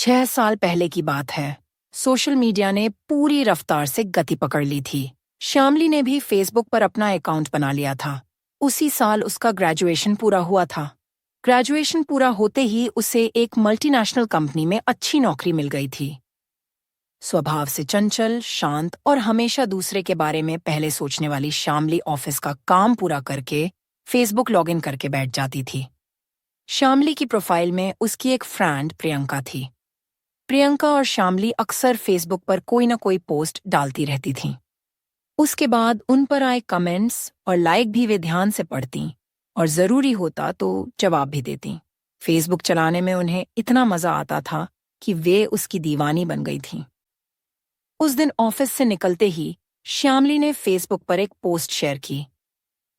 6 साल पहले की बात है। सोशल मीडिया ने पूरी रफ्तार से गति पकड़ ली थी। श्यामली ने भी फेसबुक पर अपना अकाउंट बना लिया था। उसी साल उसका ग्रेजुएशन पूरा हुआ था। ग्रेजुएशन पूरा होते ही उसे एक मल्टीनेशनल कंपनी में अच्छी नौकरी मिल गई थी। स्वभाव से चंचल, शांत और हमेशा दूसरे के बारे में पहले सोचने वाली श्यामली ऑफिस का काम पूरा करके फेसबुक लॉगिन करके बैठ जाती थी। श्यामली की प्रोफाइल में उसकी एक फ्रेंड प्रियंका थी। प्रियंका और श्यामली अक्सर फेसबुक पर कोई न कोई पोस्ट डालती रहती थीं। उसके बाद उन पर आए कमेंट्स और लाइक भी वे ध्यान से पढ़तीं और ज़रूरी होता तो जवाब भी देतीं। फेसबुक चलाने में उन्हें इतना मज़ा आता था कि वे उसकी दीवानी बन गई थीं। उस दिन ऑफिस से निकलते ही श्यामली ने फेसबुक पर एक पोस्ट शेयर की।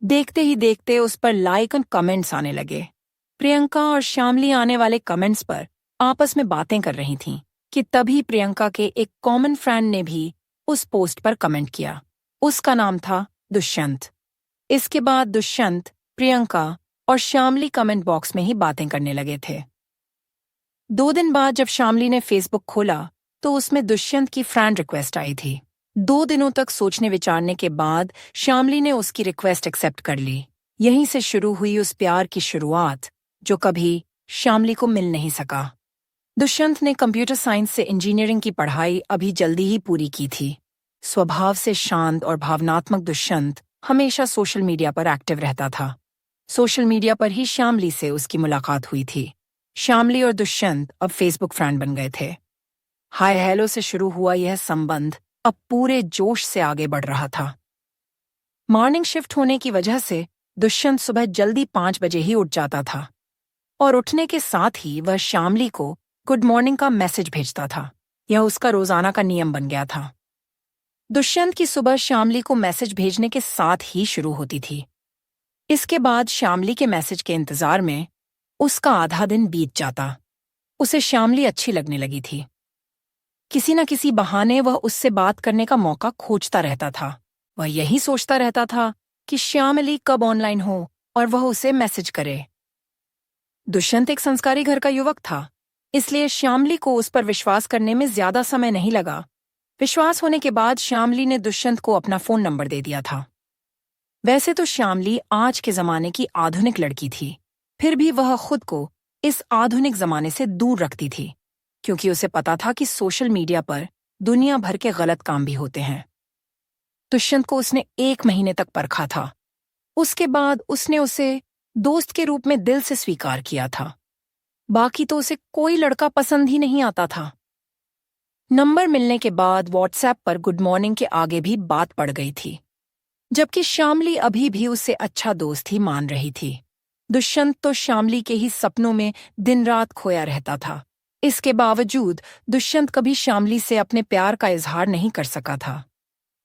देखते ही देखते उस पर लाइक और कमेंट्स आने लगे। प्रियंका और श्यामली आने वाले कमेंट्स पर आपस में बातें कर रही थीं कि तभी प्रियंका के एक कॉमन फ्रेंड ने भी उस पोस्ट पर कमेंट किया। उसका नाम था दुष्यंत। इसके बाद दुष्यंत, प्रियंका और श्यामली कमेंट बॉक्स में ही बातें करने लगे थे। 2 दिन बाद जब श्यामली ने फेसबुक खोला तो उसमें दुष्यंत की फ्रेंड रिक्वेस्ट आई थी। 2 दिनों तक सोचने विचारने के बाद श्यामली ने उसकी रिक्वेस्ट एक्सेप्ट कर ली। यहीं से शुरू हुई उस प्यार की शुरुआत जो कभी श्यामली को मिल नहीं सका। दुष्यंत ने कंप्यूटर साइंस से इंजीनियरिंग की पढ़ाई अभी जल्दी ही पूरी की थी। स्वभाव से शांत और भावनात्मक दुष्यंत हमेशा सोशल मीडिया पर एक्टिव रहता था। सोशल मीडिया पर ही श्यामली से उसकी मुलाकात हुई थी। श्यामली और दुष्यंत अब फेसबुक फ्रेंड बन गए थे। हाय हेलो से शुरू हुआ यह संबंध अब पूरे जोश से आगे बढ़ रहा था। मॉर्निंग शिफ्ट होने की वजह से दुष्यंत सुबह जल्दी 5 बजे ही उठ जाता था और उठने के साथ ही वह श्यामली को गुड मॉर्निंग का मैसेज भेजता था। यह उसका रोजाना का नियम बन गया था। दुष्यंत की सुबह श्यामली को मैसेज भेजने के साथ ही शुरू होती थी। इसके बाद श्यामली के मैसेज के इंतजार में उसका आधा दिन बीत जाता। उसे श्यामली अच्छी लगने लगी थी। किसी न किसी बहाने वह उससे बात करने का मौका खोजता रहता था। वह यही सोचता रहता था कि श्यामली कब ऑनलाइन हो और वह उसे मैसेज करे। दुष्यंत एक संस्कारी घर का युवक था, इसलिए श्यामली को उस पर विश्वास करने में ज्यादा समय नहीं लगा। विश्वास होने के बाद श्यामली ने दुष्यंत को अपना फोन नंबर दे दिया था। वैसे तो श्यामली आज के जमाने की आधुनिक लड़की थी, फिर भी वह खुद को इस आधुनिक जमाने से दूर रखती थी, क्योंकि उसे पता था कि सोशल मीडिया पर दुनिया भर के गलत काम भी होते हैं। दुष्यंत को उसने 1 महीने तक परखा था। उसके बाद उसने उसे दोस्त के रूप में दिल से स्वीकार किया था। बाकी तो उसे कोई लड़का पसंद ही नहीं आता था। नंबर मिलने के बाद व्हाट्सएप पर गुड मॉर्निंग के आगे भी बात पड़ गई थी, जबकि श्यामली अभी भी उससे अच्छा दोस्त ही मान रही थी। दुष्यंत तो श्यामली के ही सपनों में दिन रात खोया रहता था। इसके बावजूद दुष्यंत कभी श्यामली से अपने प्यार का इजहार नहीं कर सका था।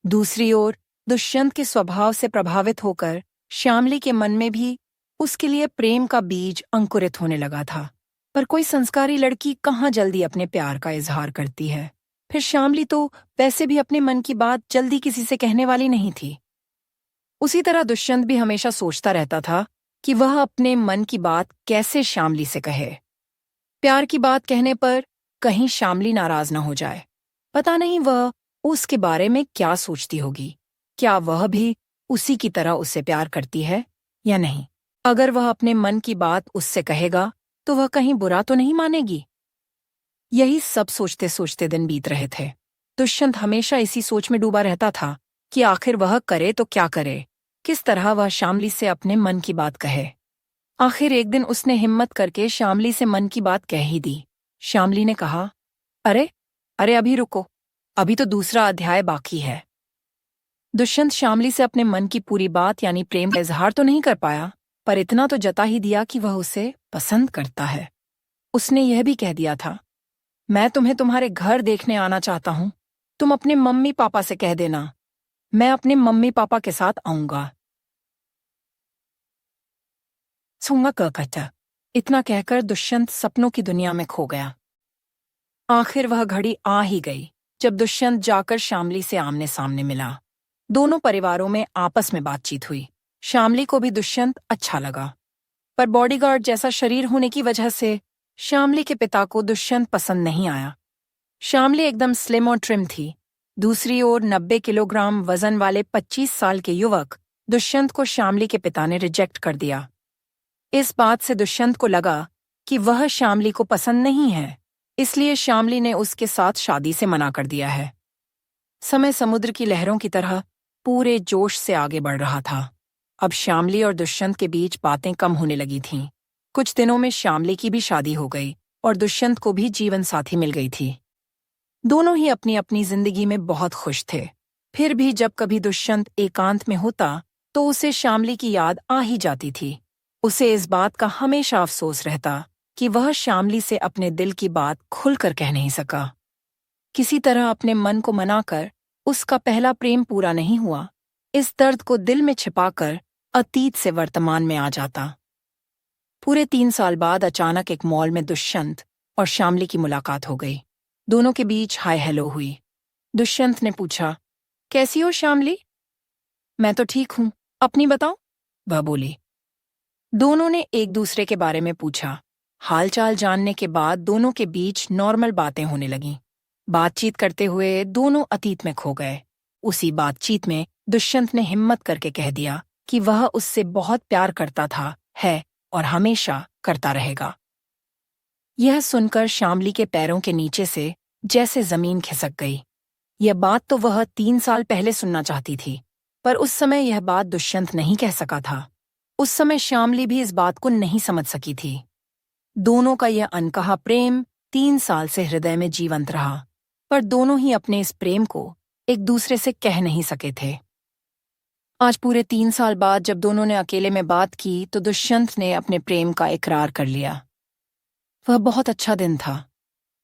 दूसरी ओर दुष्यंत के स्वभाव से प्रभावित होकर श्यामली के मन में भी उसके लिए प्रेम का बीज अंकुरित होने लगा था। पर कोई संस्कारी लड़की कहाँ जल्दी अपने प्यार का इजहार करती है। फिर श्यामली तो वैसे भी अपने मन की बात जल्दी किसी से कहने वाली नहीं थी। उसी तरह दुष्यंत भी हमेशा सोचता रहता था कि वह अपने मन की बात कैसे श्यामली से कहे। प्यार की बात कहने पर कहीं श्यामली नाराज न हो जाए। पता नहीं वह उसके बारे में क्या सोचती होगी। क्या वह भी उसी की तरह उससे प्यार करती है या नहीं? अगर वह अपने मन की बात उससे कहेगा तो वह कहीं बुरा तो नहीं मानेगी। यही सब सोचते सोचते दिन बीत रहे थे। दुष्यंत हमेशा इसी सोच में डूबा रहता था कि आखिर वह करे तो क्या करे, किस तरह वह श्यामली से अपने मन की बात कहे। आखिर एक दिन उसने हिम्मत करके श्यामली से मन की बात कह ही दी। श्यामली ने कहा, अरे अरे अभी रुको, अभी तो दूसरा अध्याय बाकी है। दुष्यंत श्यामली से अपने मन की पूरी बात यानी प्रेम का इजहार तो नहीं कर पाया, पर इतना तो जता ही दिया कि वह उसे पसंद करता है। उसने यह भी कह दिया था, मैं तुम्हें तुम्हारे घर देखने आना चाहता हूं, तुम अपने मम्मी पापा से कह देना, मैं अपने मम्मी पापा के साथ आऊंगा। सूंगा ककचा। इतना कहकर दुष्यंत सपनों की दुनिया में खो गया। आखिर वह घड़ी आ ही गई जब दुष्यंत जाकर श्यामली से आमने सामने मिला। दोनों परिवारों में आपस में बातचीत हुई। श्यामली को भी दुष्यंत अच्छा लगा, पर बॉडीगार्ड जैसा शरीर होने की वजह से श्यामली के पिता को दुष्यंत पसंद नहीं आया। श्यामली एकदम स्लिम और ट्रिम थी। दूसरी ओर 90 किलोग्राम वजन वाले 25 साल के युवक दुष्यंत को श्यामली के पिता ने रिजेक्ट कर दिया। इस बात से दुष्यंत को लगा कि वह श्यामली को पसंद नहीं है, इसलिए श्यामली ने उसके साथ शादी से मना कर दिया है। समय समुद्र की लहरों की तरह पूरे जोश से आगे बढ़ रहा था। अब श्यामली और दुष्यंत के बीच बातें कम होने लगी थीं। कुछ दिनों में श्यामली की भी शादी हो गई और दुष्यंत को भी जीवन साथी मिल गई थी। दोनों ही अपनी अपनी जिंदगी में बहुत खुश थे। फिर भी जब कभी दुष्यंत एकांत में होता तो उसे श्यामली की याद आ ही जाती थी। उसे इस बात का हमेशा अफसोस रहता कि वह श्यामली से अपने दिल की बात खुलकर कह नहीं सका। किसी तरह अपने मन को मनाकर उसका पहला प्रेम पूरा नहीं हुआ। इस दर्द को दिल में छिपाकर अतीत से वर्तमान में आ जाता। पूरे 3 साल बाद अचानक एक मॉल में दुष्यंत और श्यामली की मुलाकात हो गई। दोनों के बीच हाय हेलो हुई। दुष्यंत ने पूछा, कैसी हो श्यामली? मैं तो ठीक हूं, अपनी बताओ, वह बोली। दोनों ने एक दूसरे के बारे में पूछा। हालचाल जानने के बाद दोनों के बीच नॉर्मल बातें होने लगीं। बातचीत करते हुए दोनों अतीत में खो गए। उसी बातचीत में दुष्यंत ने हिम्मत करके कह दिया कि वह उससे बहुत प्यार करता था, है और हमेशा करता रहेगा। यह सुनकर श्यामली के पैरों के नीचे से जैसे जमीन खिसक गई। यह बात तो वह 3 साल पहले सुनना चाहती थी, पर उस समय यह बात दुष्यंत नहीं कह सका था। उस समय श्यामली भी इस बात को नहीं समझ सकी थी। दोनों का यह अनकहा प्रेम 3 साल से हृदय में जीवंत रहा, पर दोनों ही अपने इस प्रेम को एक दूसरे से कह नहीं सके थे। आज पूरे 3 साल बाद जब दोनों ने अकेले में बात की तो दुष्यंत ने अपने प्रेम का इकरार कर लिया। वह बहुत अच्छा दिन था।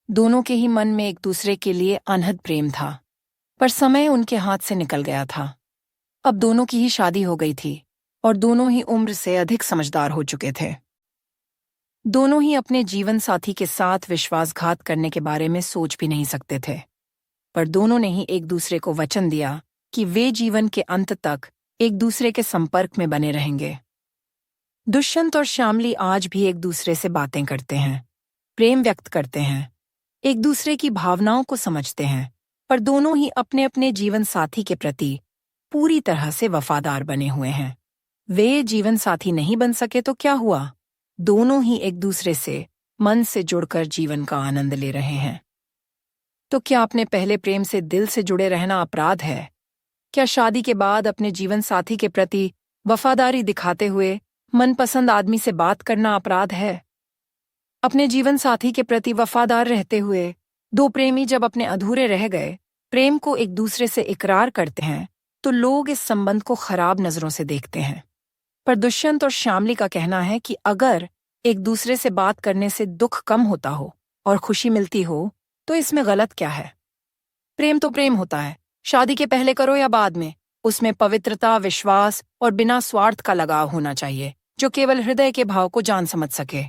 दोनों के ही मन में एक दूसरे के लिए अनहद प्रेम था, पर समय उनके हाथ से निकल गया था। अब दोनों की ही शादी हो गई थी और दोनों ही उम्र से अधिक समझदार हो चुके थे। दोनों ही अपने जीवन साथी के साथ विश्वासघात करने के बारे में सोच भी नहीं सकते थे, पर दोनों ने ही एक दूसरे को वचन दिया कि वे जीवन के अंत तक एक दूसरे के संपर्क में बने रहेंगे। दुष्यंत और श्यामली आज भी एक दूसरे से बातें करते हैं, प्रेम व्यक्त करते हैं, एक दूसरे की भावनाओं को समझते हैं, पर दोनों ही अपने अपने जीवन साथी के प्रति पूरी तरह से वफादार बने हुए हैं। वे जीवन साथी नहीं बन सके तो क्या हुआ? दोनों ही एक दूसरे से मन से जुड़कर जीवन का आनंद ले रहे हैं। तो क्या अपने पहले प्रेम से दिल से जुड़े रहना अपराध है? क्या शादी के बाद अपने जीवन साथी के प्रति वफादारी दिखाते हुए मनपसंद आदमी से बात करना अपराध है? अपने जीवन साथी के प्रति वफादार रहते हुए दो प्रेमी जब अपने अधूरे रह गए प्रेम को एक दूसरे से इकरार करते हैं तो लोग इस संबंध को खराब नजरों से देखते हैं। पर दुष्यंत और श्यामली का कहना है कि अगर एक दूसरे से बात करने से दुख कम होता हो और खुशी मिलती हो तो इसमें गलत क्या है? प्रेम तो प्रेम होता है, शादी के पहले करो या बाद में, उसमें पवित्रता, विश्वास और बिना स्वार्थ का लगाव होना चाहिए जो केवल हृदय के भाव को जान समझ सके।